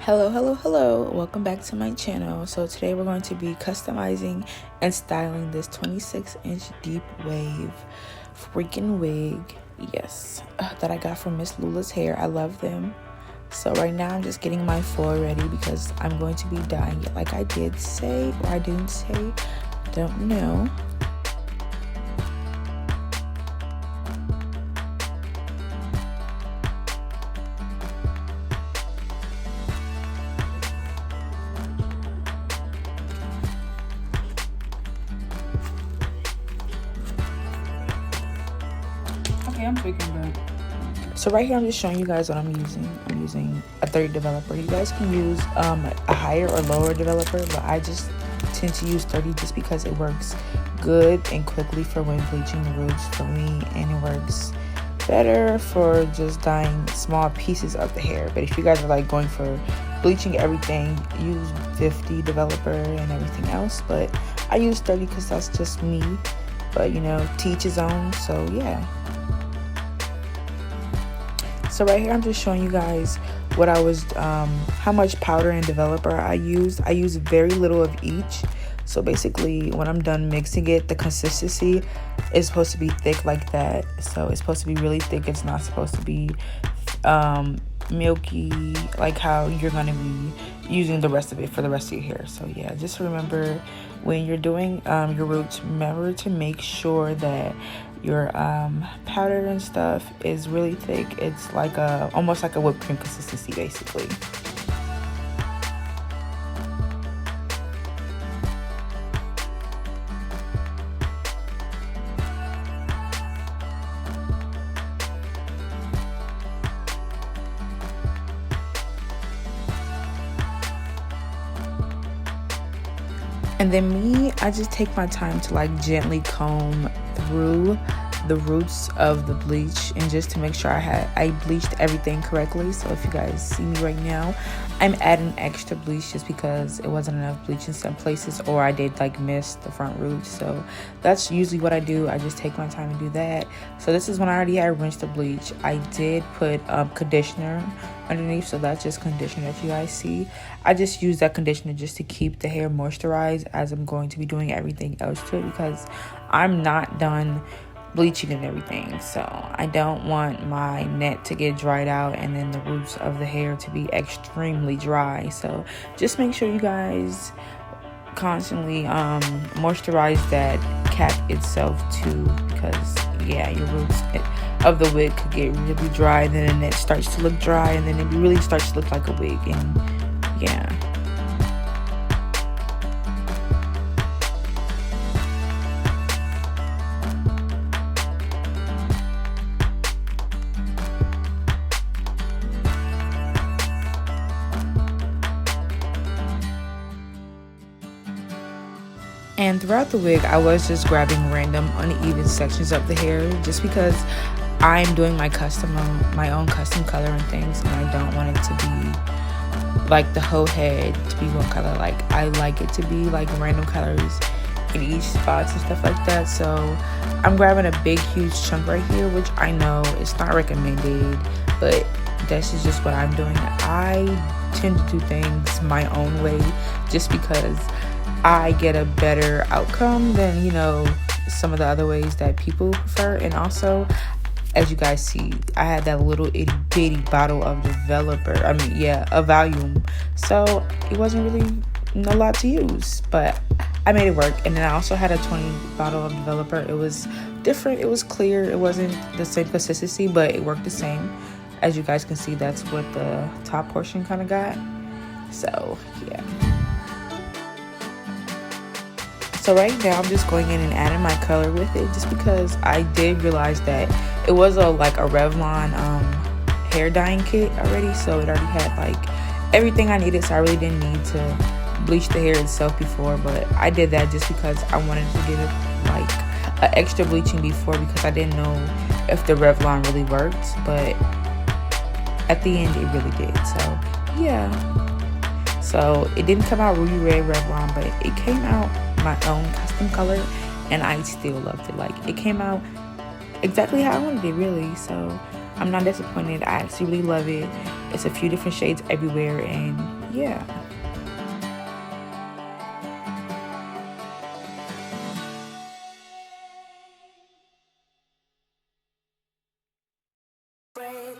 Hello, welcome back to my channel. So today we're going to be customizing and styling this 26-inch deep wave freaking wig, yes, that I got from Miss Lula's Hair. I love them. So right now I'm just getting my foil ready because I'm going to be dyeing it like I did say, or I didn't say, don't know. Okay, I'm tweaking good. So right here I'm just showing you guys what I'm using. I'm using a 30 developer. You guys can use a higher or lower developer, but I just tend to use 30 just because it works good and quickly for when bleaching the roots for me, and it works better for just dyeing small pieces of the hair. But if you guys are like going for bleaching everything, use 50 developer and everything else, but I use 30 because that's just me. But you know, to each his own. So yeah. So right here I'm just showing you guys what I was how much powder and developer I used. I used very little of each. So basically when I'm done mixing it, the consistency is supposed to be thick like that. So it's supposed to be really thick. It's not supposed to be milky like how you're going to be using the rest of it for the rest of your hair. So yeah, just remember when you're doing your roots, remember to make sure that your powder and stuff is really thick. It's like almost like a whipped cream consistency basically. And then me, I just take my time to like gently comb through the roots of the bleach, and just to make sure I bleached everything correctly. So if you guys see me right now, I'm adding extra bleach just because it wasn't enough bleach in some places, or I did like miss the front roots. So that's usually what I do. I just take my time and do that. So this is when I already had rinsed the bleach. I did put conditioner underneath, so that's just conditioner that you guys see. I just use that conditioner just to keep the hair moisturized as I'm going to be doing everything else to it, because I'm not done bleaching and everything. So I don't want my net to get dried out and then the roots of the hair to be extremely dry. So just make sure you guys constantly moisturize that cap itself too, because yeah, your roots of the wig could get really dry, and then the net starts to look dry, and then it really starts to look like a wig. And yeah. And throughout the wig, I was just grabbing random uneven sections of the hair just because I'm doing my own custom color and things, and I don't want it to be like the whole head to be one color. Like I like it to be like random colors in each spots and stuff like that. So I'm grabbing a big huge chunk right here, which I know it's not recommended, but this is just what I'm doing. I tend to do things my own way just because I get a better outcome than, you know, some of the other ways that people prefer. And also, as you guys see, I had that little itty bitty bottle of developer, a volume, so it wasn't really a lot to use, but I made it work. And then I also had a 20 bottle of developer. It was different, it was clear, it wasn't the same consistency, but it worked the same. As you guys can see, that's what the top portion kind of got. So yeah. So right now I'm just going in and adding my color with it, just because I did realize that it was like a Revlon hair dyeing kit already, so it already had like everything I needed, so I really didn't need to bleach the hair itself before. But I did that just because I wanted to give it like an extra bleaching before, because I didn't know if the Revlon really worked, but at the end it really did. So yeah, so it didn't come out ruby red Revlon, but it came out my own custom color, and I still loved it. Like it came out exactly how I wanted it, really. So I'm not disappointed. I actually really love it. It's a few different shades everywhere, and yeah.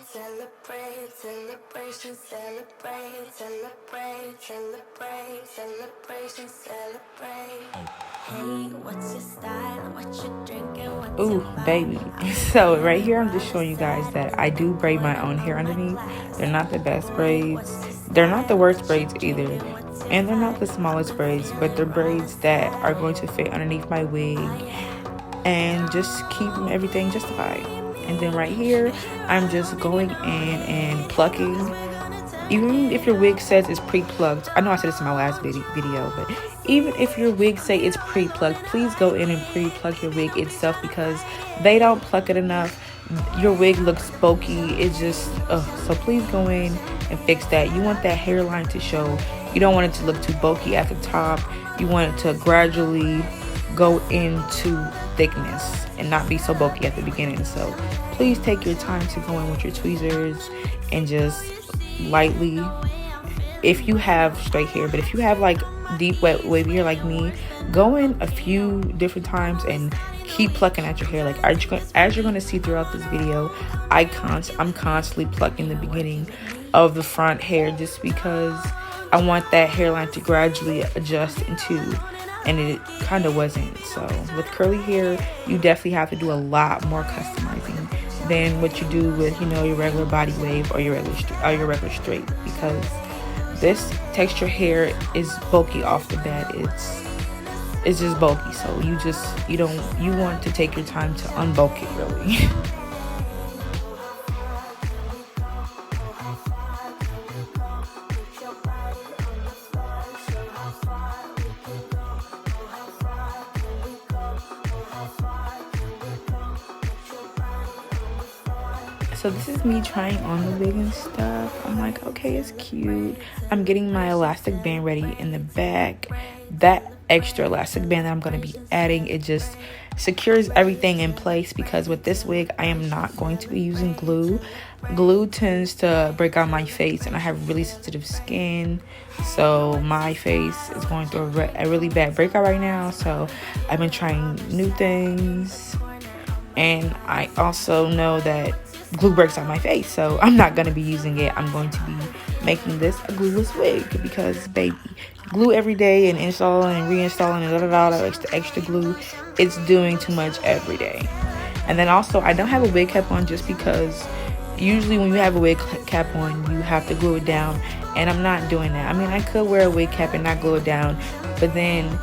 Celebrate, celebration, celebrate, celebrate, celebrate, celebration, celebrate. Hey, what's your style? What you drinking? What's Ooh, baby. So right here, I'm just showing you guys that I do braid my own hair underneath. They're not the best braids. They're not the worst braids either. And they're not the smallest braids, but they're braids that are going to fit underneath my wig and just keep everything justified. And then right here, I'm just going in and plucking. Even if your wig says it's pre-plucked, I know I said this in my last video, but even if your wig say it's pre-plucked, please go in and pre-pluck your wig itself, because they don't pluck it enough. Your wig looks bulky. It's just, so please go in and fix that. You want that hairline to show. You don't want it to look too bulky at the top. You want it to gradually go into thickness and not be so bulky at the beginning. So please take your time to go in with your tweezers and just lightly, if you have straight hair, but if you have like deep wet wavy hair like me, go in a few different times and keep plucking at your hair. Like as you're going to see throughout this video, I'm constantly plucking the beginning of the front hair, just because I want that hairline to gradually adjust into, and it kind of wasn't. So with curly hair, you definitely have to do a lot more customizing than what you do with, you know, your regular body wave or your regular straight, because this texture hair is bulky off the bat. It's just bulky. So you want to take your time to unbulk it, really. So this is me trying on the wig and stuff. I'm like, okay, it's cute. I'm getting my elastic band ready in the back. That extra elastic band that I'm going to be adding, it just secures everything in place, because with this wig, I am not going to be using glue. Glue tends to break out my face, and I have really sensitive skin. So my face is going through a really bad breakout right now. So I've been trying new things. And I also know that glue breaks on my face, so I'm not going to be using it. I'm going to be making this a glueless wig, because baby, glue every day and installing and reinstalling and all that extra glue, it's doing too much every day. And then also, I don't have a wig cap on, just because usually when you have a wig cap on, you have to glue it down, and I'm not doing that. I mean, I could wear a wig cap and not glue it down, but then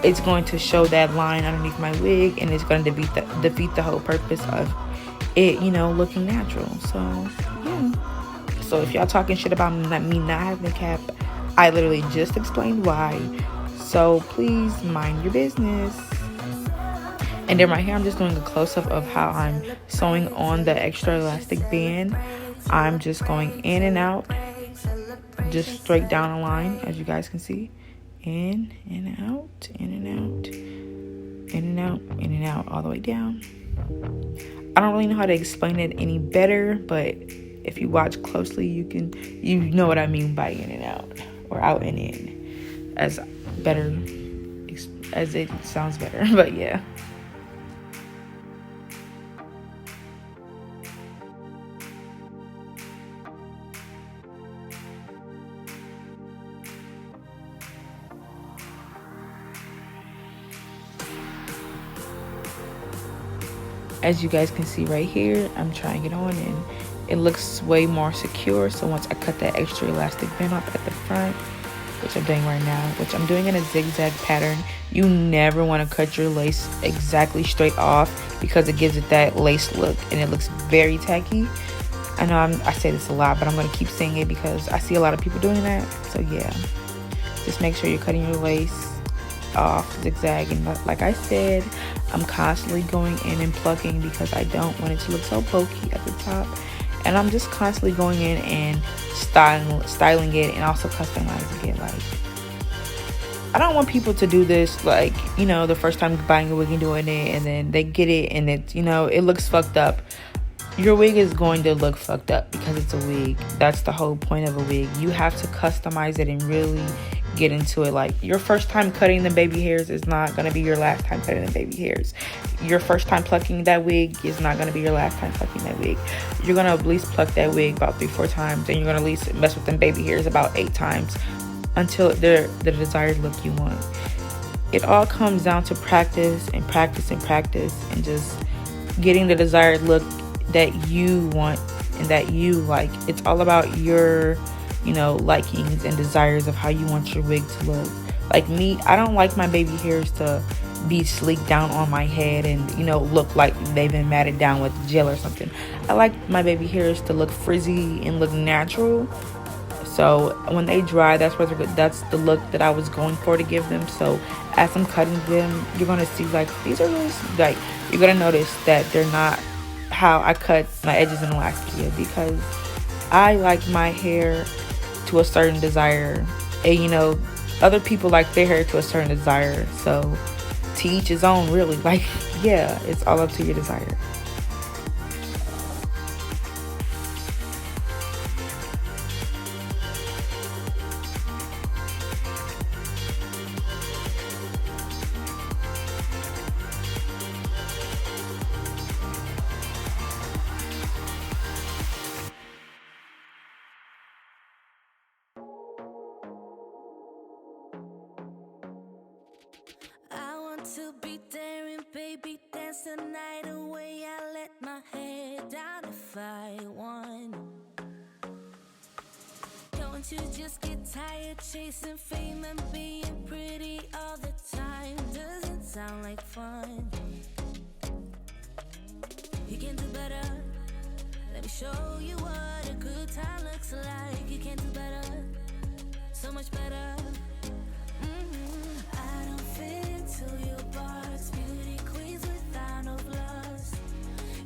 it's going to show that line underneath my wig, and it's going to defeat the whole purpose of it, you know, looking natural. So yeah. So if y'all talking shit about me not having a cap, I literally just explained why. So please mind your business. And then right here, I'm just doing a close-up of how I'm sewing on the extra elastic band. I'm just going in and out, just straight down a line, as you guys can see. In and out, in and out, in and out, in and out, all the way down. I don't really know how to explain it any better, but if you watch closely, you know what I mean by in and out, or out and in, as it sounds better. But yeah. As you guys can see right here, I'm trying it on, and it looks way more secure. So once I cut that extra elastic band off at the front, which I'm doing right now, which I'm doing in a zigzag pattern, you never want to cut your lace exactly straight off, because it gives it that lace look and it looks very tacky. I know I say this a lot, but I'm going to keep saying it because I see a lot of people doing that. So yeah, just make sure you're cutting your lace off zigzag, and like I said, I'm constantly going in and plucking, because I don't want it to look so bulky at the top. And I'm just constantly going in and styling it, and also customizing it. Like, I don't want people to do this, like, you know, the first time buying a wig and doing it, and then they get it and it, you know, it looks fucked up. your wig is going to look fucked up because it's a wig. That's the whole point of a wig. You have to customize it and really get into it. Like, your first time cutting the baby hairs is not going to be your last time cutting the baby hairs. Your first time plucking that wig is not going to be your last time plucking that wig. You're going to at least pluck that wig about 3-4 times, and you're going to at least mess with them baby hairs about 8 times until they're the desired look you want. It all comes down to practice and practice and practice, and just getting the desired look that you want and that you like. It's all about your, likings and desires of how you want your wig to look. Like me, I don't like my baby hairs to be sleeked down on my head and, look like they've been matted down with gel or something. I like my baby hairs to look frizzy and look natural. So when they dry, that's the look that I was going for to give them. So as I'm cutting them, you're gonna see like these are really, like, you're gonna notice that they're not how I cut my edges in the last video, because I like my hair to a certain desire, and other people like their hair to a certain desire. So to each his own, really. Like, yeah, it's all up to your desire. I want to be daring, baby, dance the night away. I let my head down if I want. Don't you just get tired chasing fame and being pretty all the time? Doesn't sound like fun. You can do better. Let me show you what a good time looks like. You can do better, so much better. I don't fit into your box, beauty queens without no flaws.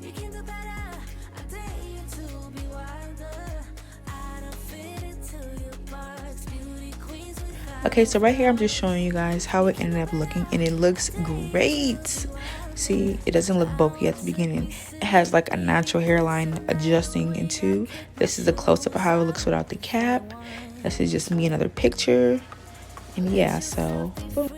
You can do better, I dare you to be wilder. I don't fit into your box, beauty queens without. Okay, so right here I'm just showing you guys how it ended up looking, and it looks great. See, it doesn't look bulky at the beginning. It has like a natural hairline adjusting into. This is a close-up of how it looks without the cap. This is just me, another picture. And yeah, so boom.